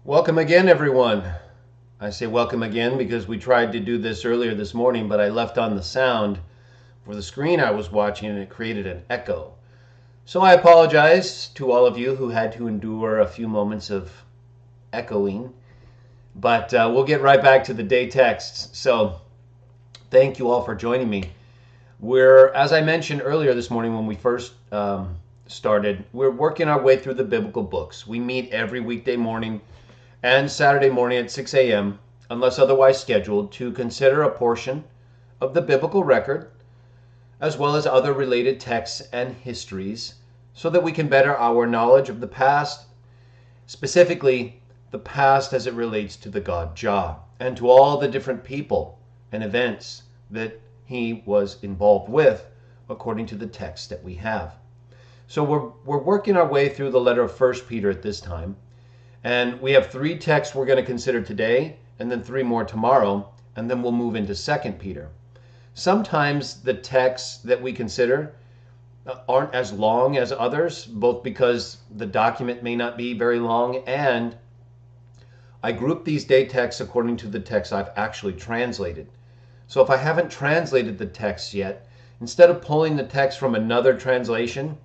Welcome again, everyone. I say welcome again because we tried to do this earlier this morning, but I left on the sound for the screen I was watching and it created an echo. So I apologize to all of you who had to endure a few moments of echoing, but we'll get right back to the day texts. So thank you all for joining me. As I mentioned earlier this morning when we first started, we're working our way through the biblical books. We meet every weekday morning and Saturday morning at 6 a.m., unless otherwise scheduled, to consider a portion of the biblical record, as well as other related texts and histories, so that we can better our knowledge of the past, specifically the past as it relates to the God Jah, and to all the different people and events that he was involved with, according to the text that we have. So we're working our way through the letter of 1 Peter at this time. And we have 3 texts we're going to consider today, and then 3 more tomorrow, and then we'll move into 2 Peter. Sometimes the texts that we consider aren't as long as others, both because the document may not be very long, and I group these day texts according to the text I've actually translated. So if I haven't translated the text yet, instead of pulling the text from another translation,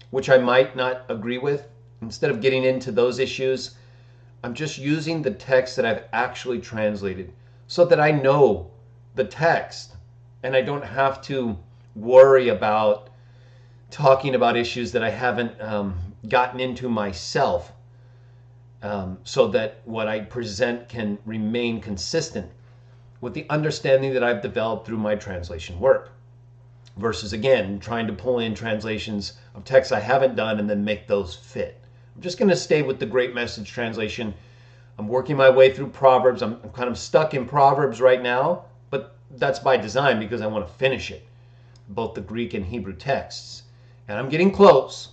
which I might not agree with, instead of getting into those issues, I'm just using the text that I've actually translated so that I know the text and I don't have to worry about talking about issues that I haven't gotten into myself, so that what I present can remain consistent with the understanding that I've developed through my translation work, versus, again, trying to pull in translations of texts I haven't done and then make those fit. I'm just going to stay with the Great Message translation. I'm working my way through Proverbs. I'm kind of stuck in Proverbs right now, but that's by design because I want to finish it, both the Greek and Hebrew texts. And I'm getting close.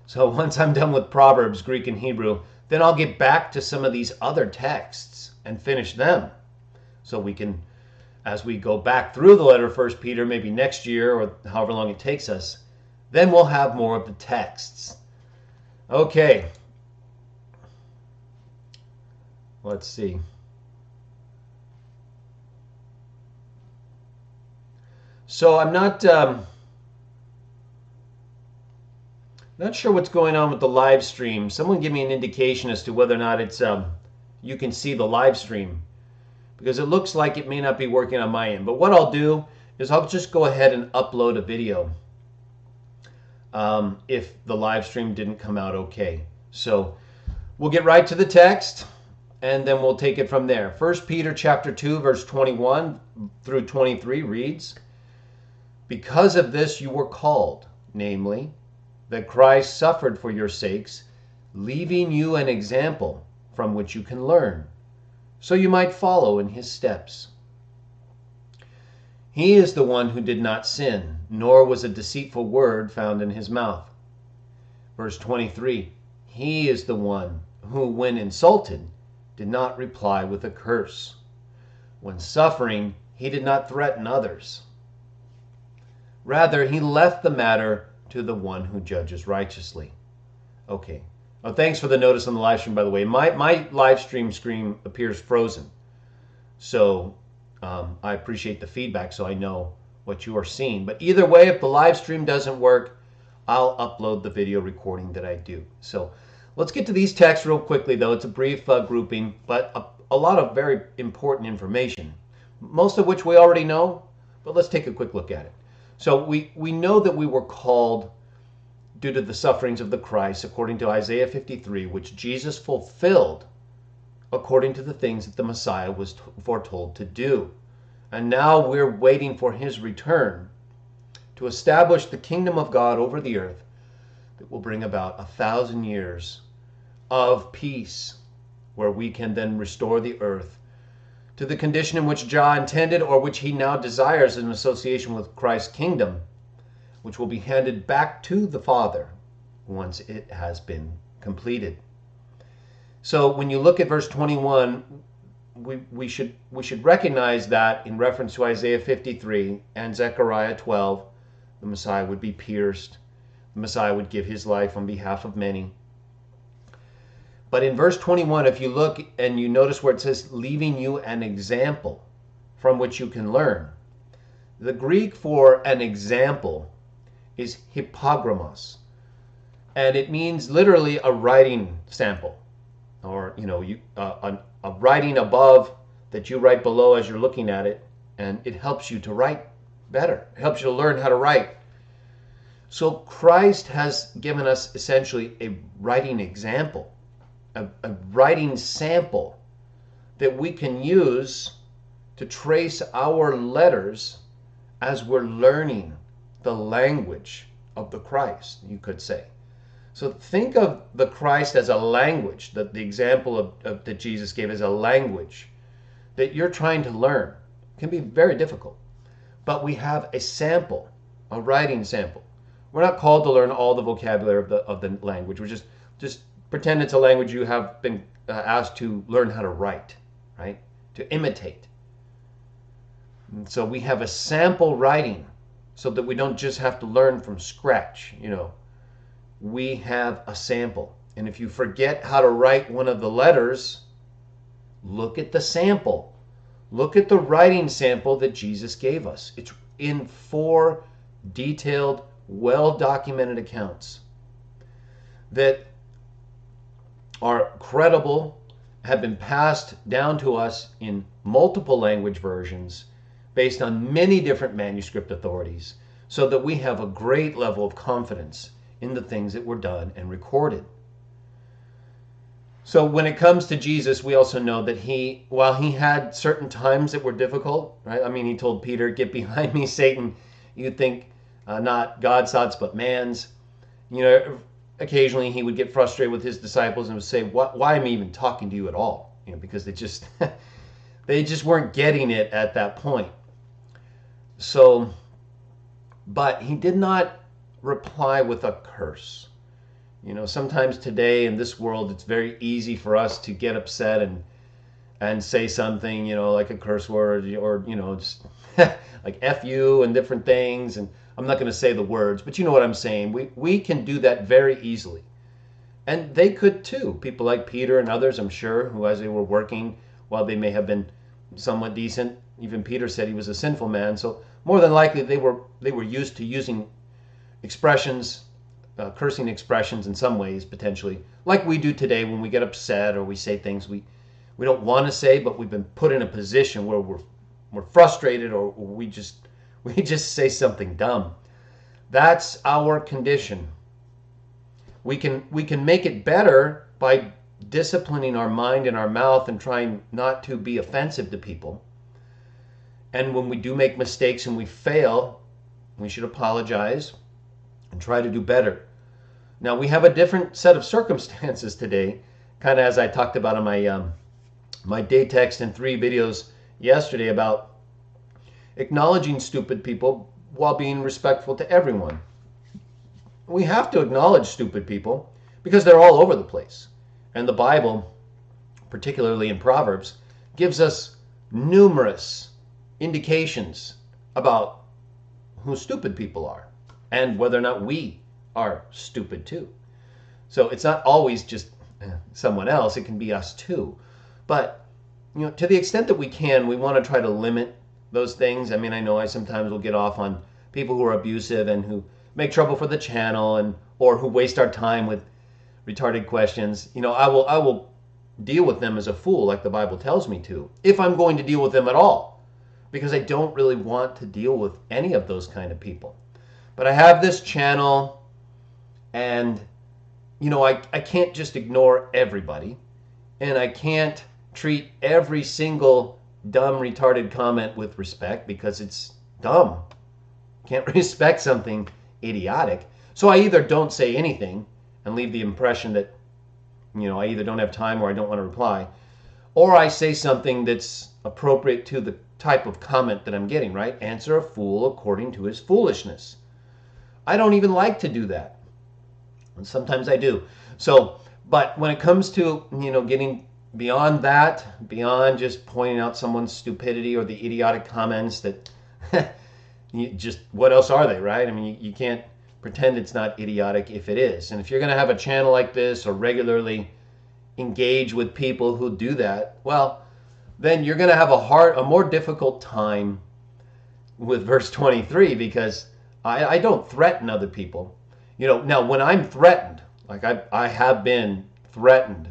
So once I'm done with Proverbs, Greek and Hebrew, then I'll get back to some of these other texts and finish them. So we can, as we go back through the letter of 1 Peter, maybe next year or however long it takes us, then we'll have more of the texts. Okay, let's see. So I'm not sure what's going on with the live stream. Someone give me an indication as to whether or not it's you can see the live stream, because it looks like it may not be working on my end. But what I'll do is I'll just go ahead and upload a video if the live stream didn't come out okay. So we'll get right to the text and then we'll take it from there. 1 Peter chapter 2 verse 21 through 23 reads, "Because of this you were called, namely, that Christ suffered for your sakes, leaving you an example from which you can learn, so you might follow in his steps. He is the one who did not sin, nor was a deceitful word found in his mouth." Verse 23, "He is the one who, when insulted, did not reply with a curse. When suffering, he did not threaten others. Rather, he left the matter to the one who judges righteously." Okay. Oh, thanks for the notice on the live stream, by the way. My live stream screen appears frozen. So I appreciate the feedback so I know what you are seeing. But either way, if the live stream doesn't work, I'll upload the video recording that I do. So let's get to these texts real quickly, though. It's a brief grouping, but a lot of very important information, most of which we already know, but let's take a quick look at it. So we know that we were called due to the sufferings of the Christ, according to Isaiah 53, which Jesus fulfilled according to the things that the Messiah was foretold to do. And now we're waiting for his return to establish the kingdom of God over the earth that will bring about 1,000 years of peace, where we can then restore the earth to the condition in which Jah intended, or which he now desires in association with Christ's kingdom, which will be handed back to the Father once it has been completed. So when you look at verse 21, we should recognize that in reference to Isaiah 53 and Zechariah 12, the Messiah would be pierced. The Messiah would give his life on behalf of many. But in verse 21, if you look and you notice where it says, leaving you an example from which you can learn, the Greek for an example is hypogrammos. And it means literally a writing sample, or a writing above that you write below as you're looking at it, and it helps you to write better. It helps you to learn how to write. So Christ has given us essentially a writing example, a writing sample that we can use to trace our letters as we're learning the language of the Christ, you could say. So think of the Christ as a language, that the example that Jesus gave as a language that you're trying to learn. It can be very difficult. But we have a sample, a writing sample. We're not called to learn all the vocabulary of the language. We're just pretend it's a language you have been asked to learn how to write, right? To imitate. And so we have a sample writing so that we don't just have to learn from scratch, We have a sample. And if you forget how to write one of the letters, look at the sample. Look at the writing sample that Jesus gave us. It's in 4 detailed, well-documented accounts that are credible, have been passed down to us in multiple language versions based on many different manuscript authorities, so that we have a great level of confidence in the things that were done and recorded. So when it comes to Jesus, we also know that while he had certain times that were difficult, right? I mean, he told Peter, "Get behind me, Satan. You think not God's thoughts, but man's." Occasionally he would get frustrated with his disciples and would say, "Why am I even talking to you at all?" Because they just weren't getting it at that point. So, but he did not reply with a curse. Sometimes today in this world, it's very easy for us to get upset and say something, like a curse word, or, just like F you and different things. And I'm not going to say the words, but you know what I'm saying. We can do that very easily. And they could too. People like Peter and others, I'm sure, who as they were working, while they may have been somewhat decent, even Peter said he was a sinful man. So more than likely they were used to using expressions, cursing expressions in some ways, potentially, like we do today when we get upset or we say things we don't want to say, but we've been put in a position where we're frustrated, or we just say something dumb. That's our condition. We can make it better by disciplining our mind and our mouth and trying not to be offensive to people. And when we do make mistakes and we fail, we should apologize and try to do better. Now, we have a different set of circumstances today, kind of as I talked about in my day text and 3 videos yesterday, about acknowledging stupid people while being respectful to everyone. We have to acknowledge stupid people because they're all over the place. And the Bible, particularly in Proverbs, gives us numerous indications about who stupid people are and whether or not we are stupid too. So it's not always just someone else, it can be us too. But to the extent that we can, we want to try to limit those things. I mean, I know I sometimes will get off on people who are abusive and who make trouble for the channel, or who waste our time with retarded questions. I will deal with them as a fool, like the Bible tells me to, if I'm going to deal with them at all, because I don't really want to deal with any of those kind of people. But I have this channel, and I can't just ignore everybody, and I can't treat every single dumb, retarded comment with respect, because it's dumb. Can't respect something idiotic. So I either don't say anything and leave the impression that I either don't have time or I don't want to reply, or I say something that's appropriate to the type of comment that I'm getting, right? Answer a fool according to his foolishness. I don't even like to do that, and sometimes I do. So, but when it comes to getting beyond that, beyond just pointing out someone's stupidity or the idiotic comments that what else are they, right? I mean, you can't pretend it's not idiotic if it is. And if you're going to have a channel like this, or regularly engage with people who do that, well, then you're going to have a more difficult time with verse 23, because I don't threaten other people. Now when I'm threatened, like I have been threatened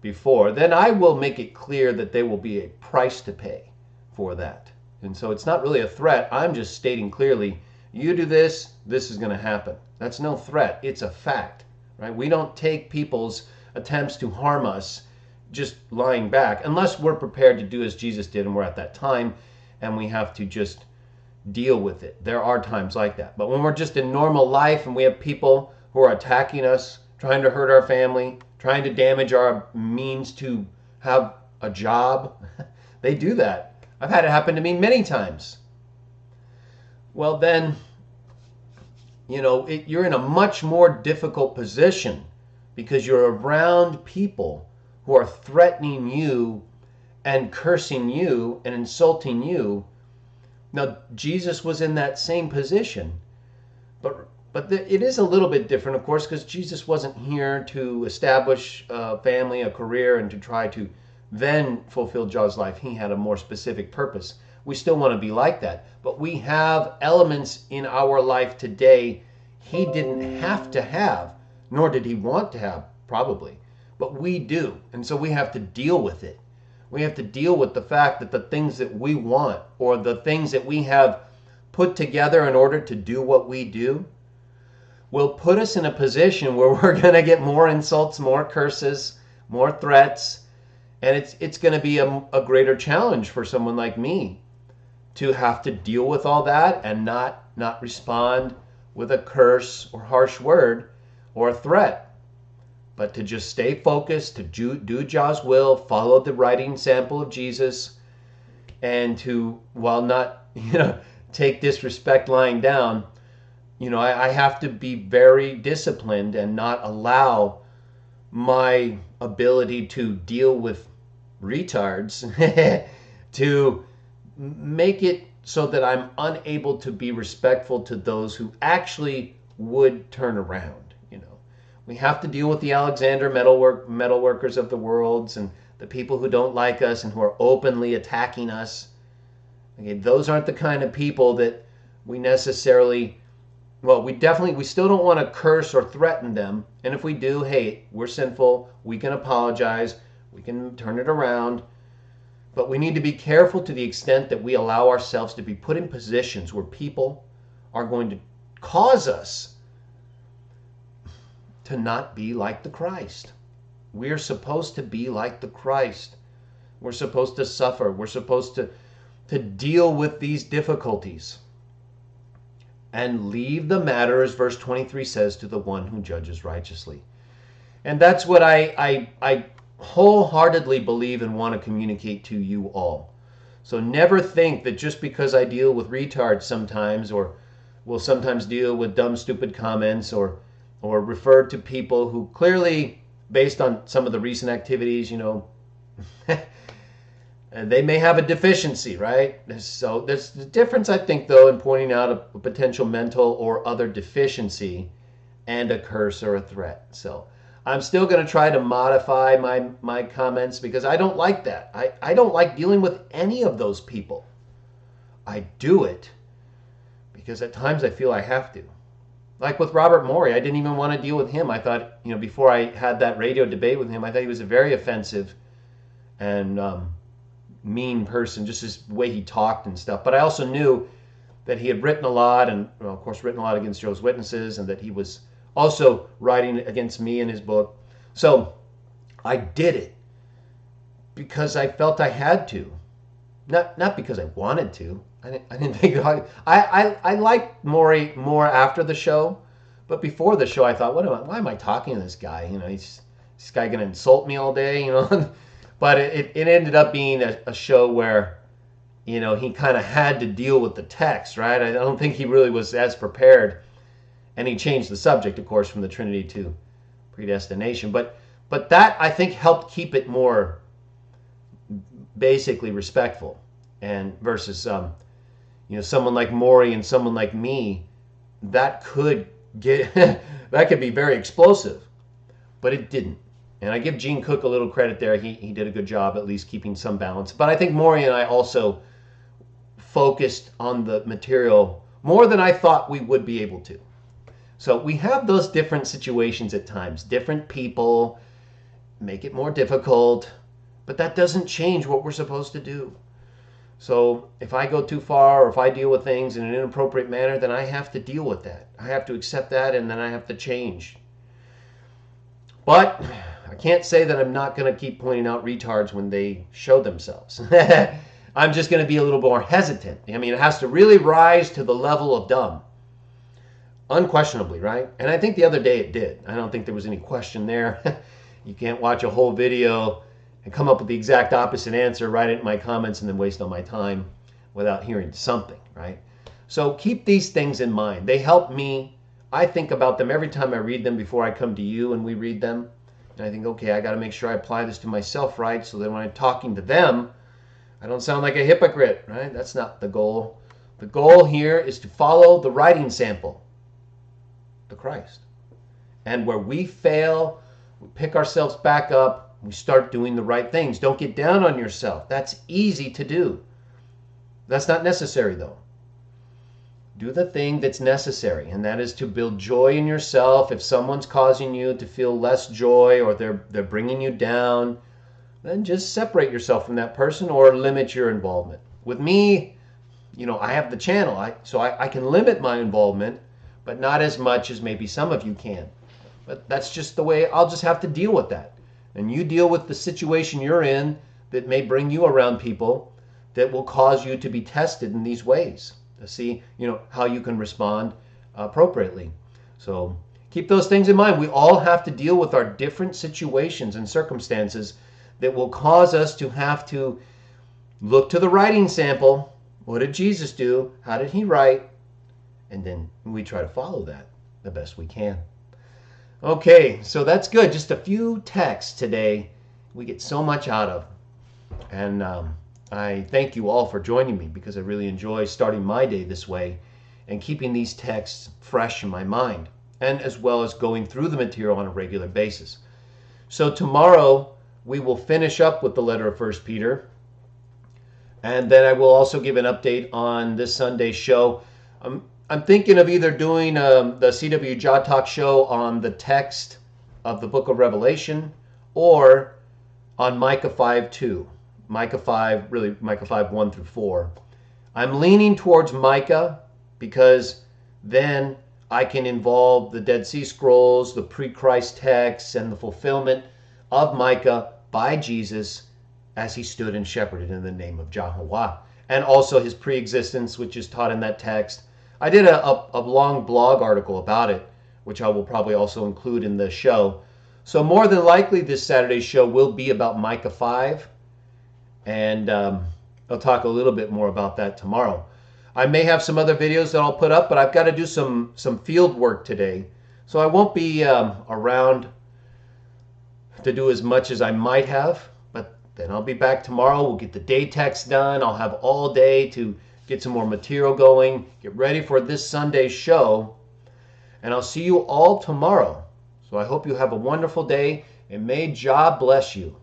before, then I will make it clear that there will be a price to pay for that. And so it's not really a threat. I'm just stating clearly, you do this, this is going to happen. That's no threat. It's a fact, right? We don't take people's attempts to harm us just lying back, unless we're prepared to do as Jesus did and we're at that time and we have to just deal with it. There are times like that. But when we're just in normal life and we have people who are attacking us, trying to hurt our family, trying to damage our means to have a job, they do that. I've had it happen to me many times. Well, then, you're in a much more difficult position, because you're around people who are threatening you and cursing you and insulting you. Now, Jesus was in that same position, but it is a little bit different, of course, because Jesus wasn't here to establish a family, a career, and to try to then fulfill Jah's life. He had a more specific purpose. We still want to be like that, but we have elements in our life today he didn't have to have, nor did he want to have, probably, but we do, and so we have to deal with it. We have to deal with the fact that the things that we want, or the things that we have put together in order to do what we do, will put us in a position where we're going to get more insults, more curses, more threats, and it's going to be a greater challenge for someone like me to have to deal with all that and not respond with a curse or harsh word or a threat, but to just stay focused, to do Jah's will, follow the writing sample of Jesus, and to, while not, take disrespect lying down, I have to be very disciplined and not allow my ability to deal with retards to make it so that I'm unable to be respectful to those who actually would turn around. We have to deal with the Alexander metal workers of the world, and the people who don't like us and who are openly attacking us. Okay, those aren't the kind of people that we necessarily, we still don't want to curse or threaten them. And if we do, hey, we're sinful, we can apologize, we can turn it around. But we need to be careful to the extent that we allow ourselves to be put in positions where people are going to cause us to not be like the Christ. We are supposed to be like the Christ. We're supposed to suffer. We're supposed to deal with these difficulties and leave the matter, as verse 23 says, to the one who judges righteously. And that's what I wholeheartedly believe and want to communicate to you all. So never think that just because I deal with retards sometimes, or will sometimes deal with dumb, stupid comments, or refer to people who clearly, based on some of the recent activities, they may have a deficiency, right? So there's the difference, I think, though, in pointing out a potential mental or other deficiency and a curse or a threat. So I'm still going to try to modify my comments, because I don't like that. I don't like dealing with any of those people. I do it because at times I feel I have to. Like with Robert Morey, I didn't even want to deal with him. I thought, before I had that radio debate with him, I thought he was a very offensive and mean person, just his way he talked and stuff. But I also knew that he had written a lot, and of course written a lot against Jehovah's Witnesses, and that he was also writing against me in his book. So I did it because I felt I had to, not because I wanted to. I didn't think I liked Morey more after the show, but before the show I thought, why am I talking to this guy? Is this guy going to insult me all day? But it ended up being a show where, he kind of had to deal with the text, right? I don't think he really was as prepared, and he changed the subject, of course, from the Trinity to predestination. But that, I think, helped keep it more basically respectful, and versus someone like Morey and someone like me, that could get that could be very explosive, but it didn't. And I give Gene Cook a little credit there. He did a good job at least keeping some balance. But I think Maury and I also focused on the material more than I thought we would be able to. So we have those different situations at times. Different people make it more difficult, but that doesn't change what we're supposed to do. So if I go too far or if I deal with things in an inappropriate manner, then I have to deal with that. I have to accept that, and then I have to change. But I can't say that I'm not going to keep pointing out retards when they show themselves. I'm just going to be a little more hesitant. I mean, it has to really rise to the level of dumb. Unquestionably, right? And I think the other day it did. I don't think there was any question there. You can't watch a whole video and come up with the exact opposite answer, write it in my comments, and then waste all my time without hearing something, right? So keep these things in mind. They help me. I think about them every time I read them before I come to you and we read them. And I think, okay, I got to make sure I apply this to myself right so that when I'm talking to them, I don't sound like a hypocrite, right? That's not the goal. The goal here is to follow the writing sample, the Christ. And where we fail, we pick ourselves back up, we start doing the right things. Don't get down on yourself. That's easy to do. That's not necessary, though. Do the thing that's necessary, and that is to build joy in yourself. If someone's causing you to feel less joy or they're bringing you down, then just separate yourself from that person or limit your involvement. With me, I have the channel, so I can limit my involvement, but not as much as maybe some of you can. But that's just the way I'll just have to deal with that. And you deal with the situation you're in that may bring you around people that will cause you to be tested in these ways to see, how you can respond appropriately. So keep those things in mind. We all have to deal with our different situations and circumstances that will cause us to have to look to the writing sample. What did Jesus do? How did he write? And then we try to follow that the best we can. Okay, so that's good. Just a few texts today we get so much out of. And I thank you all for joining me because I really enjoy starting my day this way and keeping these texts fresh in my mind, and as well as going through the material on a regular basis. So tomorrow we will finish up with the letter of 1 Peter. And then I will also give an update on this Sunday's show. I'm thinking of either doing the CWJah Talk show on the text of the book of Revelation or on Micah 5:2. Micah 5, really Micah 5:1 through 4. I'm leaning towards Micah because then I can involve the Dead Sea Scrolls, the pre-Christ texts, and the fulfillment of Micah by Jesus as he stood and shepherded in the name of Jehovah. And also his pre-existence, which is taught in that text. I did a long blog article about it, which I will probably also include in the show. So more than likely this Saturday's show will be about Micah 5. And I'll talk a little bit more about that tomorrow. I may have some other videos that I'll put up, but I've got to do some field work today. So I won't be around to do as much as I might have. But then I'll be back tomorrow. We'll get the day text done. I'll have all day to get some more material going, get ready for this Sunday's show, and I'll see you all tomorrow. So I hope you have a wonderful day, and may Jah bless you.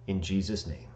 In Jesus' name.